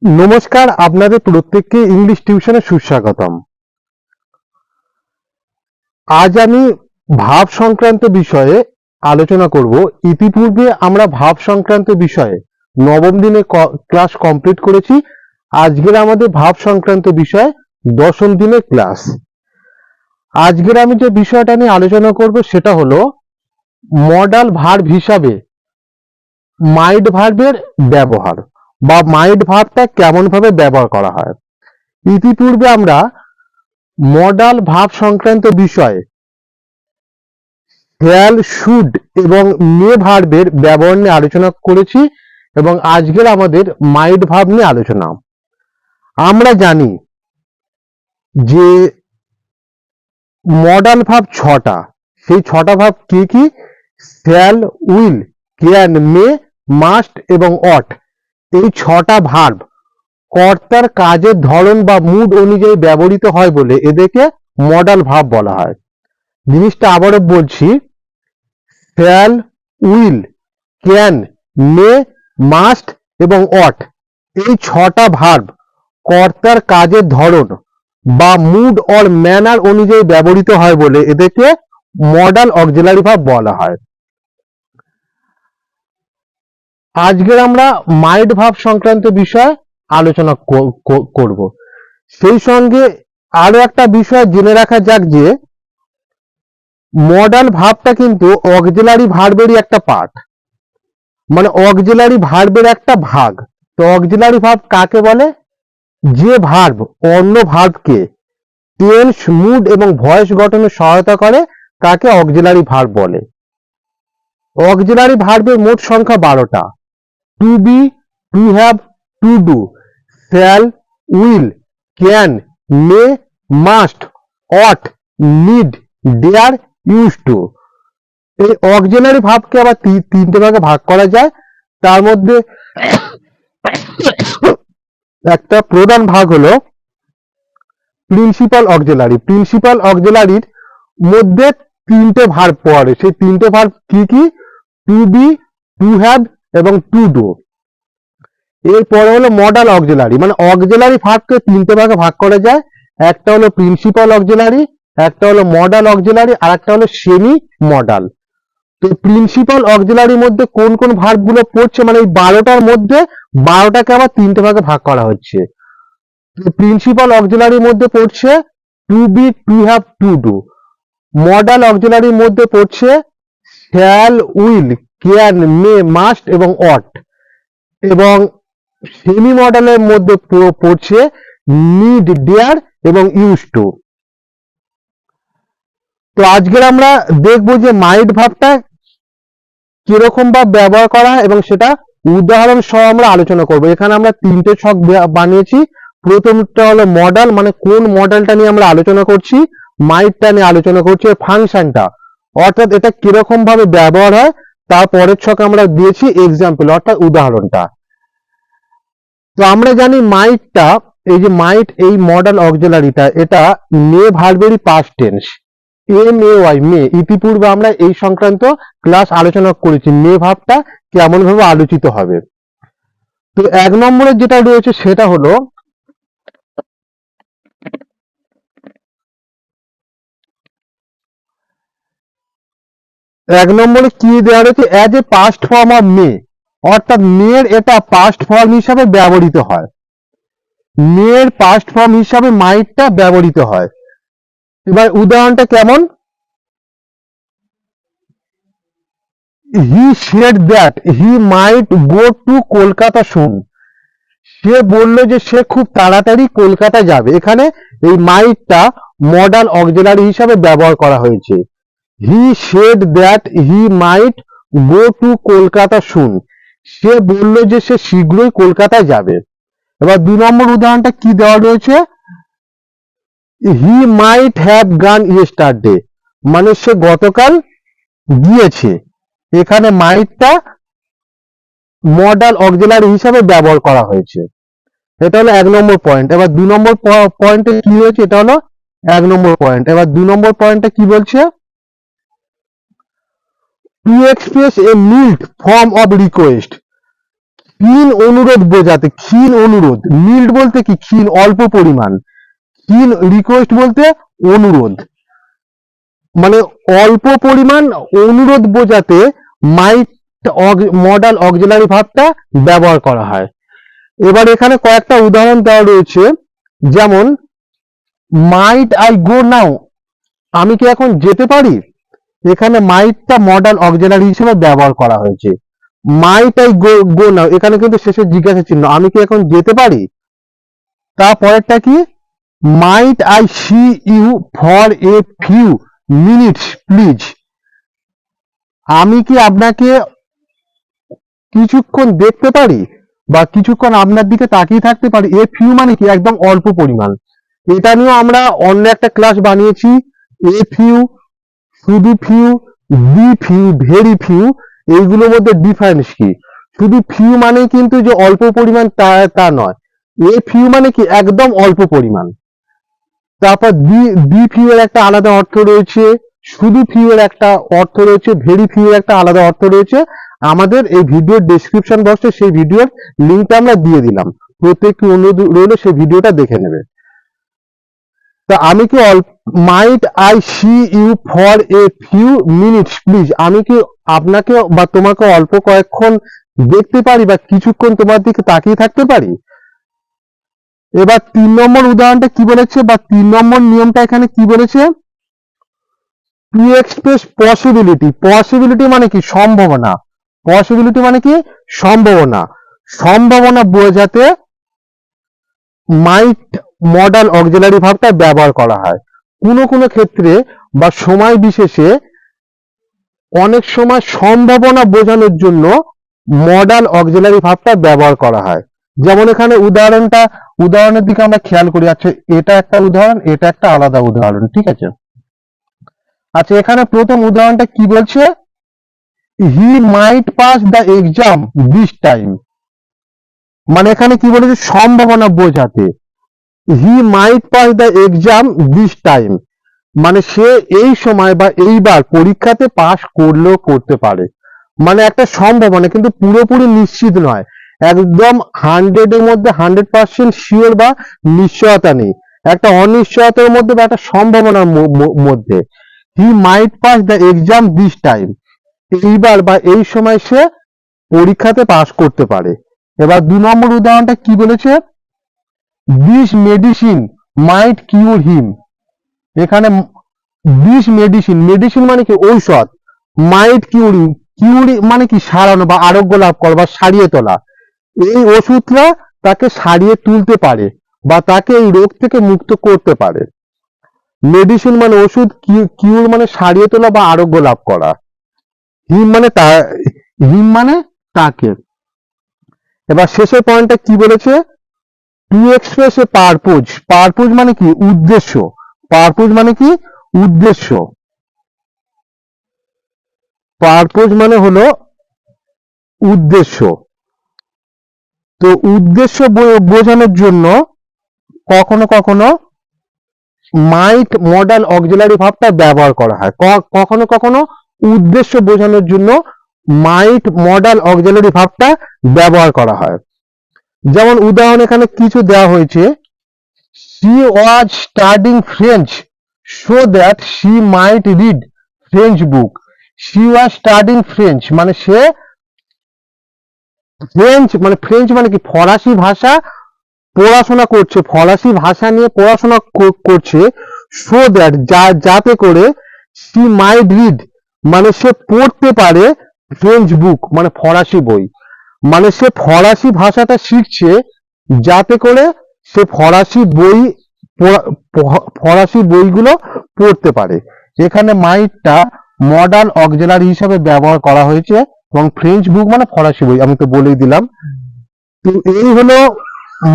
নমস্কার, আপনাদের প্রত্যেককে ইংলিশ টিউশনে সুস্বাগতম। আজ আমি ভাব সংক্রান্ত বিষয়ে আলোচনা করব। ইতিপূর্বে আমরা ভাব সংক্রান্ত বিষয়ে নবম দিনে ক্লাস কমপ্লিট করেছি। আজকের আমাদের ভাব সংক্রান্ত বিষয় দশম দিনের ক্লাস। আজকের আমি যে বিষয়টা নিয়ে আলোচনা করব সেটা হলো মডাল ভার্ব হিসাবে মাইড ভার্বের ব্যবহার বা মাইড ভার্বটা কেমন ভাবে ব্যবহার করা হয়। ইতিপূর্বে আমরা মডাল ভাব সংক্রান্ত বিষয়ে শ্যাল, শুড এবং মে ভার্বের ব্যবহার নিয়ে আলোচনা করেছি এবং আজকের আমাদের মাইড ভাব নিয়ে আলোচনা। আমরা জানি যে মডাল ভাব ছটা। সেই ছটা ভাব কি কি? Shall, will, can, may, must এবং অট। এই ছটা ভার্ব কর্তার কাজের ধরন বা মুড অনুযায়ী ব্যবহৃত হয় বলে এদেরকে মডাল ভাব বলা হয়। জিনিসটা আবারও বলছি, shall, will, can, may, must এবং অট এই ছটা ভার্ব কর্তার কাজের ধরন বা মুড অর ম্যানার অনুযায়ী ব্যবহৃত হয় বলে এদেরকে মডাল অক্সিলারি ভার্ব বলা হয়। আজকের আমরা মাইড ভাব সংক্রান্ত বিষয় আলোচনা করব। সেই সঙ্গে আরো একটা বিষয় জেনে রাখা যাক যে মডাল ভাবটা কিন্তু অক্সিলারি ভার্বেরই একটা পার্ট, মানে অক্সিলারি ভার্বের একটা ভাগ। তো অক্সিলারি ভার্ব কাকে বলে? যে ভার্ব অন্য ভার্বকে টেন্স, মুড এবং ভয়েস গঠনে সহায়তা করে তাকে অক্সিলারি ভার্ব বলে। অক্সিলারি ভার্বের মোট সংখ্যা 12টা। To be, to have, to do, shall, will, can, may, must, ought, need, dare, use to. এই অক্সিলারি ভার্বকে আবার তিনটে ভাগে ভাগ করা যায়। তার মধ্যে একটা প্রধান ভাগ হলো প্রিন্সিপাল অক্সিলারি। প্রিন্সিপাল অক্সিলারির মধ্যে তিনটে ভার্ব পড়ে। সেই তিনটে ভার্ব কি কি? টু বি, টু হ্যাভ এবং টু ডু। এরপরে হলো মডাল অক্সিলারি, মানে অক্সিলারি ভার্বকে তিনটে ভাগে ভাগ করা যায়। একটা হলো প্রিন্সিপাল অক্সিলারি, একটা হলো মডাল অক্সিলারি, আর একটা হলো সেমি মডাল। তো প্রিন্সিপাল অক্সিলারির মধ্যে কোন কোন ভার্ব গুলো পড়ছে, মানে এই 12টার মধ্যে 12টাকে আবার তিনটে ভাগে ভাগ করা হচ্ছে। প্রিন্সিপাল অক্সিলারির মধ্যে পড়ছে to be, to have, to do. Modal অক্সিলারির মধ্যে পড়ছে shall, will, can, may, must এবং অট। এবং সেমি মডেলের মধ্যে পড়ছে নিড, ডেয়ার এবং ইউজ টু। তো আজকের আমরা দেখবো যে মাইড ভাবটা কিরকম ভাব ব্যবহার করা হয় এবং সেটা উদাহরণ সহ আমরা আলোচনা করব। এখানে আমরা তিনটে ছক বানিয়েছি। প্রথমটা হলো মডেল, মানে কোন মডেলটা নিয়ে আমরা আলোচনা করছি, মাইডটা নিয়ে আলোচনা করছি, ফাংশনটা অর্থাৎ এটা কিরকম ভাবে ব্যবহার হয়। তারপরের ছকে আমরা দিয়েছি এক্সাম্পল অর্থাৎ উদাহরণটা। তো আমরা জানি মাইটটা, এই যে মাইট, এই মডাল অক্সিলারিটা এটা মে ভার্বেরই পাস্ট টেন্স, MAY, মে। ইতিপূর্বে আমরা এই সংক্রান্ত ক্লাস আলোচনা করেছি মে ভাবটা কেমন ভাবে আলোচিত হবে। তো এক নম্বরে যেটা রয়েছে সেটা হলো এক নম্বরে কি দেওয়া রয়েছে? As a past form of May, অর্থাৎ মেয়ের এটা পাস্ট ফর্ম হিসাবে ব্যবহৃত হয়। মেয়ের পাস্ট ফর্ম হিসাবে মাইটটা ব্যবহৃত হয়। এবার উদাহরণটা কেমন? He said that he might go to Kolkata soon. সে বলল যে সে খুব তাড়াতাড়ি কলকাতা যাবে। এখানে এই মাইটটা মডাল অক্সিলারি হিসাবে ব্যবহার করা হয়েছে। He said that he might go to Kolkata soon. সে বলল যে সে শীঘ্রই কলকাতায় যাবে। এবার 2 নম্বর উদাহরণটা কি দেওয়া রয়েছে? হি মাইট হ্যাভ গান ইয়েস্টারডে, মানে সে গতকাল গিয়েছে। এখানে মাইটটা মডাল অক্সিলারি হিসাবে ব্যবহার করা হয়েছে। এটা হলো 1 নম্বর পয়েন্ট। এবার 2 নম্বর পয়েন্টে কি হয়েছে? এটা হলো 1 নম্বর পয়েন্ট। এবার 2 নম্বর পয়েন্টে কি বলছে? To express A mild form of request. ক্ষীণ অনুরোধ বোঝাতে, ক্ষীণ অনুরোধ, মিল্ড বলতে কি ক্ষীণ অল্প পরিমাণ, ক্ষীণ রিকোয়েস্ট বলতে অনুরোধ, মানে অল্প পরিমাণ অনুরোধ বোঝাতে মাইট মডাল অক্সিলারি ভার্বটা ব্যবহার করা হয়। এবার এখানে কয়েকটা উদাহরণ দেওয়া রয়েছে, যেমন মাইট আই গো নাও, আমি কি এখন যেতে পারি, এখানে মাইটটা মডাল অক্সিলারি হিসেবে ব্যবহার করা হয়েছে। মাইট আই গো নাও, এখানে কিন্তু শেষে জিজ্ঞাসা চিহ্ন, আমি কি এখন যেতে পারি। তারপরেরটা কি, might I see you for a few minutes please, আমি কি আপনাকে কিছুক্ষণ দেখতে পারি বা কিছুক্ষণ আপনার দিকে তাকিয়ে থাকতে পারি। এ ফিউ মানে কি একদম অল্প পরিমাণ, এটা নিয়েও আমরা অন্য একটা ক্লাস বানিয়েছি। এ ফিউ, শুধু few, be few, very few, এইগুলোর মধ্যে ডিফারেন্স কি। শুধু ফিউ মানে কিন্তু যে অল্প পরিমাণ তা নয়, এ ফিউ মানে কি একদম অল্প পরিমাণ। তারপর বি ফিউ এর একটা আলাদা অর্থ রয়েছে, শুধু ফিউ এর একটা অর্থ রয়েছে, ভেরি ফিউ এর একটা আলাদা অর্থ রয়েছে। আমাদের এই ভিডিওর ডেসক্রিপশন বক্সে সেই ভিডিওর লিঙ্কটা আমরা দিয়ে দিলাম, প্রত্যেককে অনুরোধ রইল সেই ভিডিওটা দেখে নেবে। তা আমি কি might I see you for a few minutes please, আমি কি আপনাকে বা তোমাকে অল্প কয়েকক্ষণ দেখতে পারি বা কিছুক্ষণ তোমার দিকে তাকিয়ে থাকতে পারি। এবার 3 নম্বর উদাহরণটা কি বলেছে বা 3 নম্বর নিয়মটা এখানে কি বলেছে, টু এক্সপ্রেস পসিবিলিটি, পসিবিলিটি মানে কি সম্ভাবনা, পসিবিলিটি মানে কি সম্ভাবনা, সম্ভাবনা বোঝাতে মাইট মডাল অক্সিলারি ভার্বটা ব্যবহার করা হয়। কোনো কোনো ক্ষেত্রে বা সময় বিশেষে অনেক সময় সম্ভাবনা বোঝানোর জন্য মডাল অক্সিলারি ভার্বটা ব্যবহার করা হয়। যেমন এখানে উদাহরণের দিকে আমরা খেয়াল করি। আচ্ছা, এটা একটা উদাহরণ, এটা একটা আলাদা উদাহরণ, ঠিক আছে। আচ্ছা, এখানে প্রথম উদাহরণটা কি বলছে, he might pass the exam this time, মানে এখানে কি বলেছে সম্ভাবনা বোঝাতে, he might pass the exam this time, মানে সে এই সময় বা এইবার পরীক্ষাতে পাস করলেও করতে পারে, মানে একটা সম্ভাবনা, কিন্তু পুরোপুরি নিশ্চিত নয়, একদম 100 এর মধ্যে 100% শিওর বা নিশ্চয়তা নেই, একটা অনিশ্চয়তার মধ্যে বা একটা সম্ভাবনার মধ্যে। He might pass the exam this time, এইবার বা এই সময় সে পরীক্ষাতে পাস করতে পারে। এবার 2 নম্বর উদাহরণটা কি বলেছে, দিস মেডিসিন মাইট কিউর হিম, এখানে দিস মেডিসিন, মেডিসিন মানে কি ঔষধ, মাইট কিউরি, কিউরি মানে কি সারানো বা আরোগ্য লাভ করা বা সারিয়ে তোলা, এই ওষুধটা তাকে সারিয়ে তুলতে পারে বা তাকে এই রোগ থেকে মুক্ত করতে পারে। মেডিসিন মানে ওষুধ, কিউর মানে সারিয়ে তোলা বা আরোগ্য লাভ করা, হিম মানে হিম মানে তাকে। এবার শেষের পয়েন্টটা কি বলেছে, to express A purpose, purpose মানে কি উদ্দেশ্য, পারপোজ মানে কি উদ্দেশ্য, পারপোজ মানে হলো উদ্দেশ্য। তো উদ্দেশ্য বোঝানোর জন্য কখনো কখনো মাইট মডাল অক্সিলারি ভার্বটা ব্যবহার করা হয়, কখনো কখনো উদ্দেশ্য বোঝানোর জন্য মাইট মডাল অক্সিলারি ভার্বটা ব্যবহার করা হয়। যেমন উদাহরণ এখানে কিছু দেওয়া হয়েছে, she was studying French so that she might read French book, she was studying French মানে সে ফ্রেঞ্চ মানে কি ফরাসি ভাষা পড়াশোনা করছে, ফরাসি ভাষা নিয়ে পড়াশোনা করছে, সো দ্যাট যাতে করে she might read মানে সে পড়তে পারে ফ্রেঞ্চ বুক মানে ফরাসি বই, মানে সে ফরাসি ভাষাটা শিখছে যাতে করে সে ফরাসি বইগুলো পড়তে পারে। এখানে মাইটটা মডাল অক্সিলারি হিসাবে ব্যবহার করা হয়েছে এবং ফ্রেঞ্চ বুক মানে ফরাসি বই, আমি তো বলেই দিলাম। তো এই হলো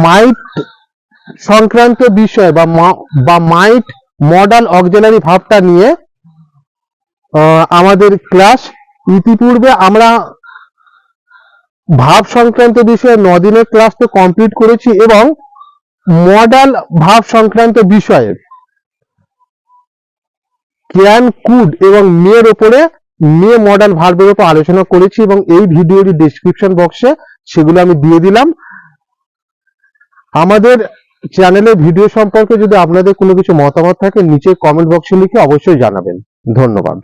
মাইট সংক্রান্ত বিষয় বা মাইট মডাল অক্সিলারি ভার্বটা নিয়ে আমাদের ক্লাস। ইতিপূর্বে আমরা ভাব সংক্রান্ত বিষয়ে 9 দিনের ক্লাস তো কমপ্লিট করেছি এবং মডাল ভাব সংক্রান্ত বিষয়ে ক্যান, কুড এবং মের ওপরে, মে মডাল ভার্বের উপর আলোচনা করেছি এবং এই ভিডিওর ডেসক্রিপশন বক্সে সেগুলো আমি দিয়ে দিলাম। আমাদের চ্যানেলের ভিডিও সম্পর্কে যদি আপনাদের কোনো কিছু মতামত থাকে নিচে কমেন্ট বক্সে লিখে অবশ্যই জানাবেন। ধন্যবাদ।